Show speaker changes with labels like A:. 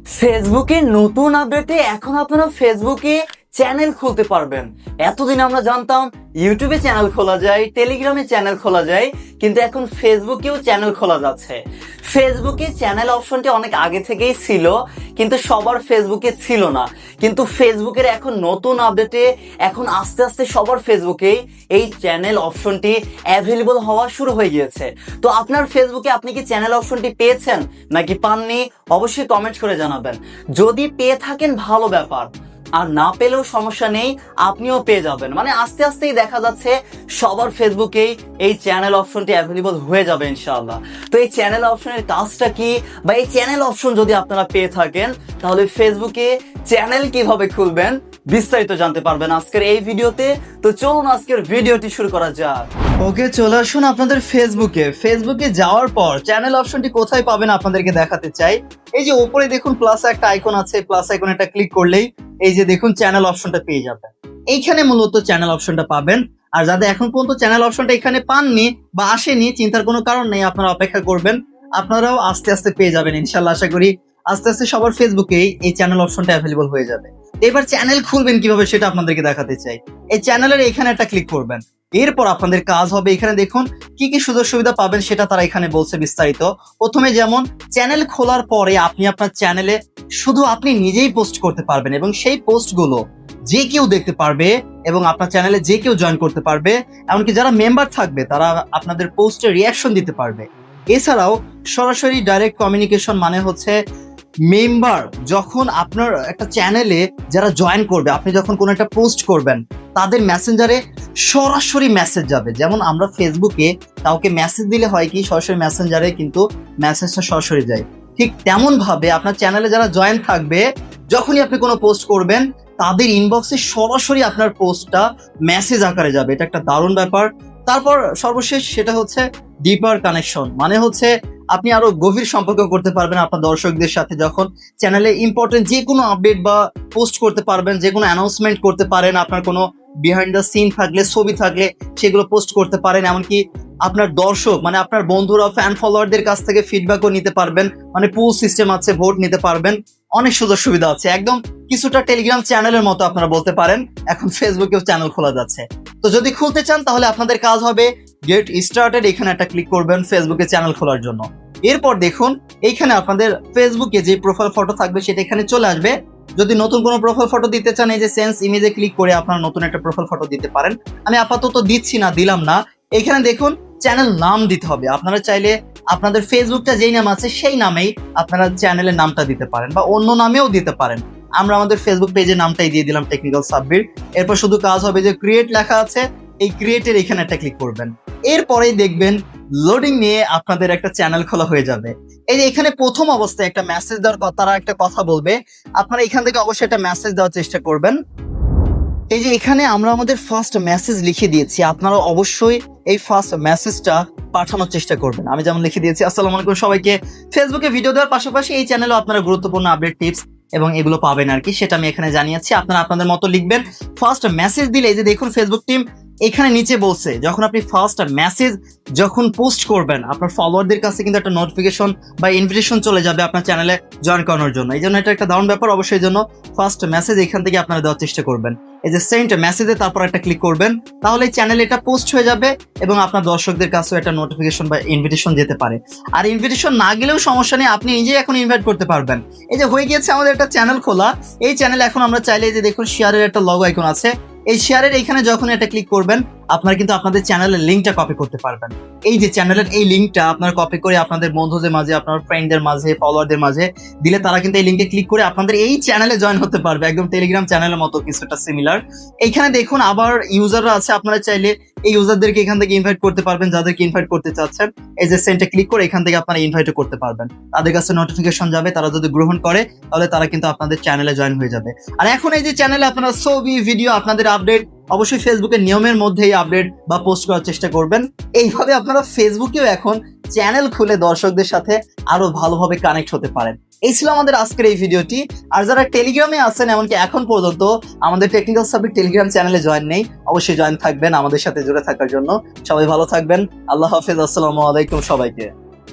A: ফেসবুকে নতুন আপডেটে এখন আপনারা ফেসবুকে চ্যানেল খুলতে পারবেন। এতদিন আমরা জানতাম ইউটিউবে চ্যানেল খোলা যায়, টেলিগ্রামে চ্যানেল খোলা যায়, কিন্তু এখন ফেসবুকেও চ্যানেল খোলা যাচ্ছে। ফেসবুকে চ্যানেল অপশনটি অনেক আগে থেকেই ছিল, কিন্তু সবার ফেসবুকে ছিল না। কিন্তু ফেসবুকের এখন নতুন আপডেটে এখন আস্তে আস্তে সবার ফেসবুকেই এই চ্যানেল অপশনটি অ্যাভেলেবল হওয়া শুরু হয়ে গিয়েছে। তো আপনার ফেসবুকে আপনি কি চ্যানেল অপশনটি পেয়েছেন নাকি পাননি? অবশ্যই কমেন্ট করে জানাবেন। যদি পেয়ে থাকেন ভালো ব্যাপার, আর না পেলেও সমস্যা নেই, আপনিও পেয়ে যাবেন। মানে আস্তে আস্তেই দেখা যাচ্ছে সবার ফেসবুকেই এই চ্যানেল অপশনটি অ্যাভেলেবল হয়ে যাবে ইনশাআল্লাহ। তো এই চ্যানেল অপশনের কাজটা কি, বা এই চ্যানেল অপশন যদি আপনারা পেয়ে থাকেন তাহলে ফেসবুকে চ্যানেল কিভাবে খুলবেন বিস্তারিত জানতে পারবেন আজকের এই ভিডিওতে। তো চলুন আজকের ভিডিওটি শুরু করা যাক। ওকে, চলে আসুন আপনাদের ফেসবুকে যাওয়ার পর চ্যানেল অপশনটি কোথায় পাবেন আপনাদেরকে দেখাতে চাই। এই যে উপরে দেখুন প্লাস একটা আইকন আছে, প্লাস আইকন এটা ক্লিক করলেই এই যে দেখুন চ্যানেল অপশনটা পেয়ে যাবেন। এইখানে মূলত চ্যানেল অপশনটা পাবেন। আর যাদের এখন পর্যন্ত চ্যানেল অপশনটা এখানে পাননি বা আসেনি, চিন্তার কোনো কারণ নেই, আপনারা অপেক্ষা করবেন, আপনারাও আস্তে আস্তে পেয়ে যাবেন ইনশাল্লাহ। আশা করি আস্তে আস্তে সবার ফেসবুকেই এই চ্যানেল অপশনটা অ্যাভেলেবল হয়ে যাবে। এবার চ্যানেল খুলবেন কিভাবে সেটা আপনাদেরকে দেখাতে চাই। এই চ্যানেলের এখানে একটা ক্লিক করবেন। এরপর আপনাদের কাজ হবে, এখানে দেখুন কি কি সুযোগ সুবিধা পাবেন সেটা তারা এখানে বলছে বিস্তারিত। প্রথমে যেমন চ্যানেল খোলার পরে আপনি আপনার চ্যানেলে শুধু আপনি নিজেই পোস্ট করতে পারবেন, এবং সেই পোস্টগুলো যে কেউ দেখতে পারবে এবং আপনার চ্যানেলে যে কেউ জয়েন করতে পারবে। এমনকি যারা মেম্বার থাকবে তারা আপনাদের পোস্টে রিয়াকশন দিতে পারবে। এছাড়াও সরাসরি ডাইরেক্ট কমিউনিকেশন, মানে হচ্ছে মেম্বার যখন আপনার একটা চ্যানেলে যারা জয়েন করবে, আপনি যখন কোনো একটা পোস্ট করবেন তাদের মেসেঞ্জারে সরাসরি মেসেজ যাবে। যেমন আমরা ফেসবুকে কাউকে মেসেজ দিলে হয় কি, সরাসরি মেসেঞ্জারে কিন্তু মেসেজটা সরাসরি যায়, ঠিক তেমন ভাবে আপনার চ্যানেলে যারা জয়েন থাকবে যখনই আপনি কোনো পোস্ট করবেন তাদের ইনবক্সে সরাসরি আপনার পোস্টটা মেসেজ আকারে যাবে। এটা একটা দারুণ ব্যাপার। তারপর সর্বশেষ সেটা হচ্ছে ডিপার কানেকশন, মানে হচ্ছে আপনি আরো গভীর সম্পর্ক করতে পারবেন আপনার দর্শকদের সাথে। যখন চ্যানেলে ইম্পর্টেন্ট যে কোনো আপডেট বা পোস্ট করতে পারবেন, যে কোনো অ্যানাউন্সমেন্ট করতে পারেন, আপনার কোনো বিহাইন্ড দ্য সিন থাকলে, ছবি থাকলে সেগুলো পোস্ট করতে পারেন। এমনকি আপনার দর্শক মানে আপনার বন্ধুরা, ফ্যান ফলোয়ারদের কাছ থেকে ফিডব্যাকও নিতে পারবেন। মানে পুল সিস্টেম আছে, ভোট নিতে পারবেন, অনেক সুযোগ সুবিধা আছে। একদম কিছুটা টেলিগ্রাম চ্যানেলের মতো আপনারা বলতে পারেন। এখন ফেসবুকেও চ্যানেল খোলা যাচ্ছে। তো যদি খুলতে চান তাহলে আপনাদের কাজ হবে গেট স্টার্টেড, এখানে একটা ক্লিক করবেন ফেসবুকে চ্যানেল খোলার জন্য। এরপর দেখুন এইখানে আপনাদের ফেসবুকে যে প্রোফাইল ফটো থাকবে সেটা এখানে চলে আসবে। যদি নতুন কোনো প্রোফাইল ফটো দিতে চান এই যে সেন্স ইমেজে ক্লিক করে আপনারা নতুন একটা প্রোফাইল ফটো দিতে পারেন। আমি আপাতত দিচ্ছি না, দিলাম না। এখানে দেখুন চ্যানেল নাম দিতে হবে। আপনারা চাইলে আপনাদের ফেসবুকটা যেই নাম আছে সেই নামেই আপনারা চ্যানেলের নামটা দিতে পারেন, বা অন্য নামেও দিতে পারেন। আমরা আমাদের ফেসবুক পেজের নামটাই দিয়ে দিলাম, টেকনিক্যাল সাব্বির। এরপর শুধু কাজ হবে যে ক্রিয়েট লেখা আছে, এই ক্রিয়েটের এখানে একটা ক্লিক করবেন। এরপরেই দেখবেন লোডিং নিয়ে আপনাদের একটা চ্যানেল খোলা হয়ে যাবে। এই যে এখানে প্রথম অবস্থায় একটা মেসেজ দেওয়ার তারা একটা কথা বলবে, আপনারা এখান থেকে অবশ্যই একটা মেসেজ দেওয়ার চেষ্টা করবেন। এই যে এখানে আমরা আমাদের ফার্স্ট মেসেজ লিখে দিয়েছি, আপনারা অবশ্যই এই ফার্স্ট মেসেজটা পাঠানোর চেষ্টা করবেন। আমি যেমন লিখে দিয়েছি, আসসালামু আলাইকুম সবাইকে। ফেসবুকে ভিডিও দেওয়ার পাশাপাশি এই চ্যানেলেও আপনারা গুরুত্বপূর্ণ আপডেট, টিপস এবং এগুলো পাবেন আর কি, সেটা আমি এখানে জানিয়েছি। আপনারা আপনাদের মতো লিখবেন। ফার্স্ট মেসেজ দিলে এই যে দেখুন ফেসবুক টিম এখানে নিচে বলছে, যখন আপনি ফার্স্ট মেসেজ যখন পোস্ট করবেন আপনার ফলোয়ারদের কাছে কিন্তু একটা নোটিফিকেশন বা ইনভিটেশন চলে যাবে আপনার চ্যানেলে জয়েন করানোর জন্য। এই জন্য এটা একটা দারুণ ব্যাপার। অবশ্যই জন্য ফার্স্ট মেসেজ এখান থেকে আপনারা দেওয়ার চেষ্টা করবেন। এই যে সেন্ড মেসেজে তারপর একটা ক্লিক করবেন, তাহলে এই চ্যানেলে এটা পোস্ট হয়ে যাবে এবং আপনার দর্শকদের কাছেও একটা নোটিফিকেশন বা ইনভিটেশন যেতে পারে। আর ইনভিটেশন না গেলেও সমস্যা নেই, আপনি নিজেই এখন ইনভাইট করতে পারবেন। এই যে হয়ে গিয়েছে আমাদের একটা চ্যানেল খোলা। এই চ্যানেলে এখন আমরা চাইলে যে দেখুন শেয়ারের একটা লগো আইকন আছে, এই শেয়ারের এইখানে যখন এটা ক্লিক করবেন আপনারা কিন্তু আপনাদের চ্যানেলের লিঙ্কটা কপি করতে পারবেন। এই যে চ্যানেলের এই লিঙ্কটা আপনারা কপি করে আপনাদের বন্ধুদের মাঝে, আপনার ফ্রেন্ডদের মাঝে, ফলোয়ারদের মাঝে দিলে তারা কিন্তু এই লিঙ্কে ক্লিক করে আপনাদের এই চ্যানেলে জয়েন হতে পারবে। একদম টেলিগ্রাম চ্যানেলের মতো কিছুটা সিমিলার। এইখানে দেখুন আবার ইউজাররা আছে, আপনারা চাইলে এই ইউজারদেরকে এখান থেকে ইনভাইট করতে পারবেন, যাদেরকে ইনভাইট করতে চাচ্ছেন। এই যে সেন্টে ক্লিক করে এখান থেকে আপনারা ইনভাইটও করতে পারবেন। তাদের কাছে নোটিফিকেশন যাবে, তারা যদি গ্রহণ করে তাহলে তারা কিন্তু আপনাদের চ্যানেলে জয়েন হয়ে যাবে। আর এখন এই যে চ্যানেলে আপনারা ছবি, ভিডিও, আপনাদের আপডেট অবশ্যই ফেসবুকের নিয়মের মধ্যেই আপডেট বা পোস্ট করার চেষ্টা করবেন। এইভাবে আপনারা ফেসবুকেও এখন চ্যানেল খুলে দর্শকদের সাথে আরো ভালোভাবে কানেক্ট হতে পারেন। এই ছিল আমাদের আজকের এই ভিডিওটি। আর যারা টেলিগ্রামে আছেন, এমনকি এখন পর্যন্ত আমাদের টেকনিক্যাল সাব্বির টেলিগ্রাম চ্যানেলে জয়েন নেই, অবশ্যই জয়েন থাকবেন আমাদের সাথে জুড়ে থাকার জন্য। সবাই ভালো থাকবেন। আল্লাহ হাফেজ। আসসালামু আলাইকুম সবাইকে।